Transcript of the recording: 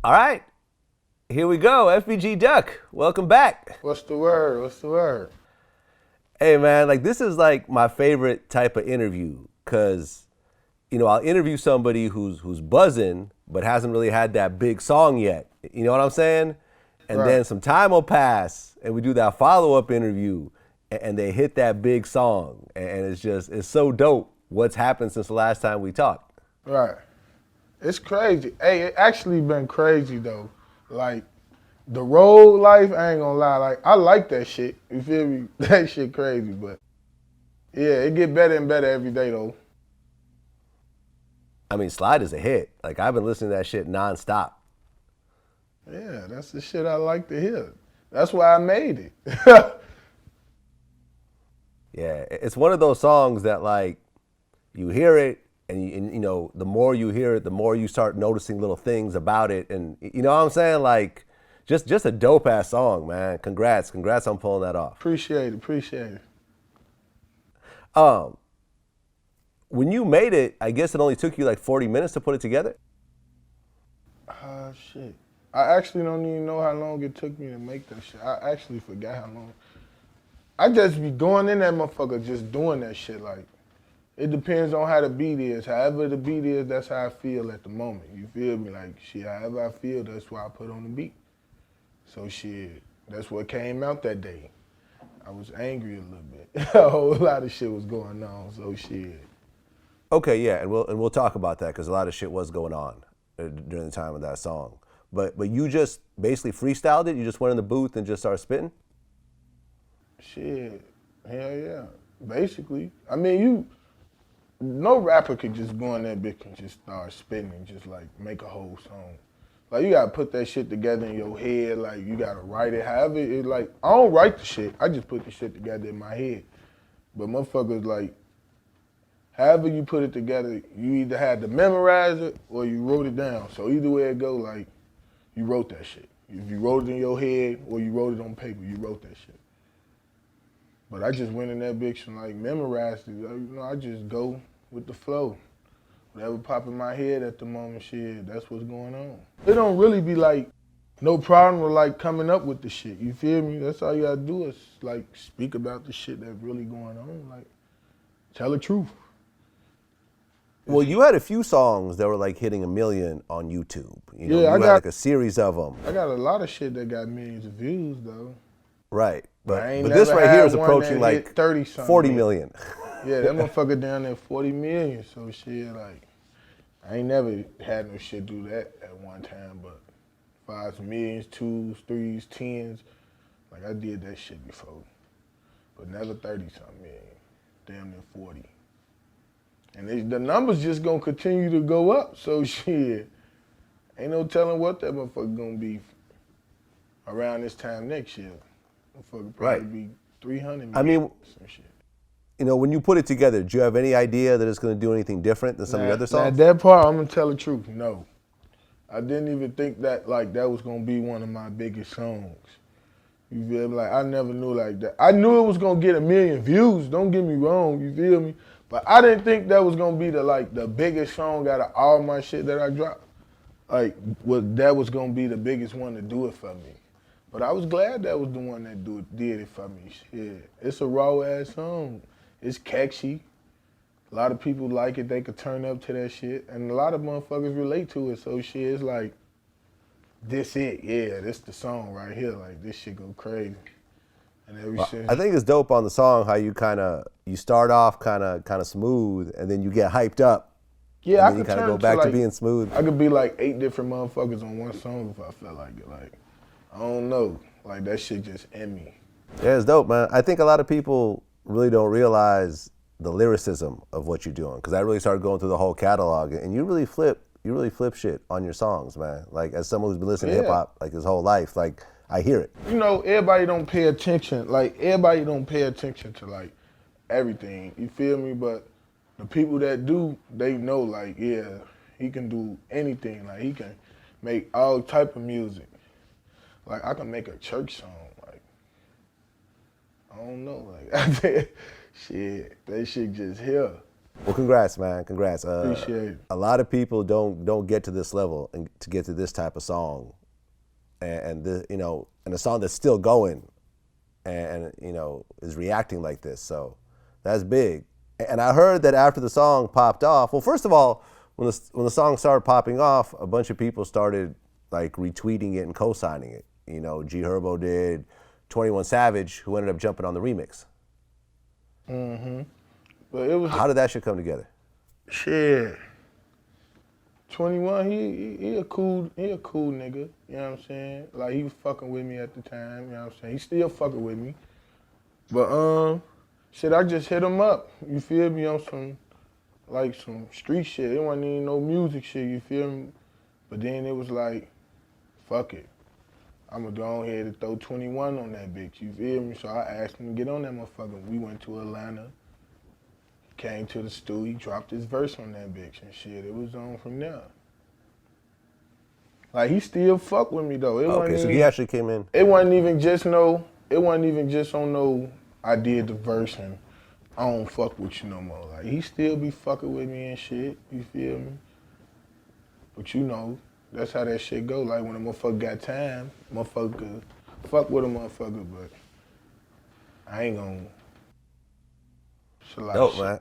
All right, here we go. FBG Duck, welcome back. What's the word? What's the word? Hey man, like this is like my favorite type of interview because, I'll interview somebody who's buzzing but hasn't really had that big song yet. You know what I'm saying? And Right. then some time will pass, and we do that follow-up interview, and they hit that big song, and it's so dope. What's happened since the last time we talked? Right. It's crazy. Hey, it actually been crazy though. Like the road life, I ain't gonna lie. Like I like that shit. You feel me? That shit crazy, but yeah, it get better and better every day though. I mean, Slide is a hit. Like I've been listening to that shit nonstop. Yeah, that's the shit I like to hear. That's why I made it. Yeah, it's one of those songs that like you hear it, and the more you hear it, the more you start noticing little things about it, and you know what I'm saying? Like, just a dope ass song, man. Congrats on pulling that off. Appreciate it. Um, when you made it, I guess it only took you like 40 minutes to put it together. Shit. I actually don't even know how long it took me to make that shit. I actually forgot how long. I just be going in that motherfucker just doing that shit. Like, it depends on how the beat is. However the beat is, that's how I feel at the moment. You feel me? Like, shit, however I feel, that's what I put on the beat. So, shit, that's what came out that day. I was angry a little bit. A whole lot of shit was going on, so shit. Okay, yeah, and we'll talk about that because a lot of shit was going on during the time of that song. But you just basically freestyled it. You just went in the booth and just started spitting. Shit, hell yeah. Basically, I mean, no rapper could just go in that bitch and just start spitting and just like make a whole song. Like you gotta put that shit together in your head. Like you gotta write it. However, it like I don't write the shit. I just put the shit together in my head. But motherfuckers like, however you put it together, you either had to memorize it or you wrote it down. So either way it go, like you wrote that shit. If you wrote it in your head or you wrote it on paper, you wrote that shit. But I just went in that bitch and like memorized it. I just go with the flow. Whatever pop in my head at the moment, shit, that's what's going on. It don't really be like no problem with like coming up with the shit. You feel me? That's all you gotta do is like speak about the shit that's really going on. Like tell the truth. Well, you had a few songs that were like hitting 1 million on YouTube. Yeah, You had like a series of them. I got a lot of shit that got millions of views though. Right, I ain't but never this right had here is one approaching that hit like 30 something 40 million. Yeah, that motherfucker down there 40 million. So shit, like, I ain't never had no shit do that at one time, but fives, millions, twos, threes, tens, like I did that shit before. But never 30 something million, damn near 40. And the numbers just gonna continue to go up, so shit, ain't no telling what that motherfucker gonna be around this time next year. Motherfucker probably Right. be 300 million, I mean, some shit. when you put it together, do you have any idea that it's going to do anything different than some of your other Now songs? that part, I'm gonna tell the truth. No, I didn't even think that like that was gonna be one of my biggest songs. You feel me? Like I never knew like that. I knew it was gonna get 1 million views. Don't get me wrong. You feel me? But I didn't think that was gonna be the biggest song out of all my shit that I dropped. Like that was gonna be the biggest one to do it for me. But I was glad that was the one that did it for me. Shit, it's a raw ass song. It's catchy. A lot of people like it. They could turn up to that shit, and a lot of motherfuckers relate to it. So shit, it's like, this it, yeah, this the song right here. Like this shit go crazy, and every Well, shit. I think it's dope on the song how you start off kind of smooth and then you get hyped up. Yeah, and I then you could kind of turn go to back to like, being smooth. I could be like 8 different motherfuckers on one song if I felt like it. Like, I don't know, like that shit just in me. Yeah, it's dope, man. I think a lot of people really don't realize the lyricism of what you're doing because I really started going through the whole catalog and you really flip shit on your songs, man. Like as someone who's been listening to hip hop like his whole life, like I hear it. You know, everybody don't pay attention. Like everybody don't pay attention to like everything. You feel me? But the people that do, they know like, yeah, he can do anything. Like he can make all type of music. Like I can make a church song. Like I don't know. Like shit, that shit just here. Well, congrats, man. Congrats. Appreciate it. A lot of people don't get to this level and to get to this type of song, and and a song that's still going, and is reacting like this. So that's big. And I heard that after the song popped off. Well, first of all, when the song started popping off, a bunch of people started like retweeting it and co-signing it. G Herbo did, 21 Savage, who ended up jumping on the remix. But it was How did that shit come together? shit. 21, he a cool nigga. You know what I'm saying? Like he was fucking with me at the time. You know what I'm saying? He still fucking with me. But shit, I just hit him up. You feel me, on some street shit. It wasn't even no music shit. You feel me? But then it was like, fuck it. I'm gonna go ahead and throw 21 on that bitch. You feel me? So I asked him to get on that motherfucker. We went to Atlanta. Came to the studio, he dropped his verse on that bitch and shit. It was on from there. Like he still fuck with me though. Okay, so he actually came in. It wasn't even just on no, I did the verse and I don't fuck with you no more. Like he still be fucking with me and shit. You feel me? But that's how that shit go. Like when a motherfucker got time, motherfucker fuck with a motherfucker, but I ain't gonna. Dope, man.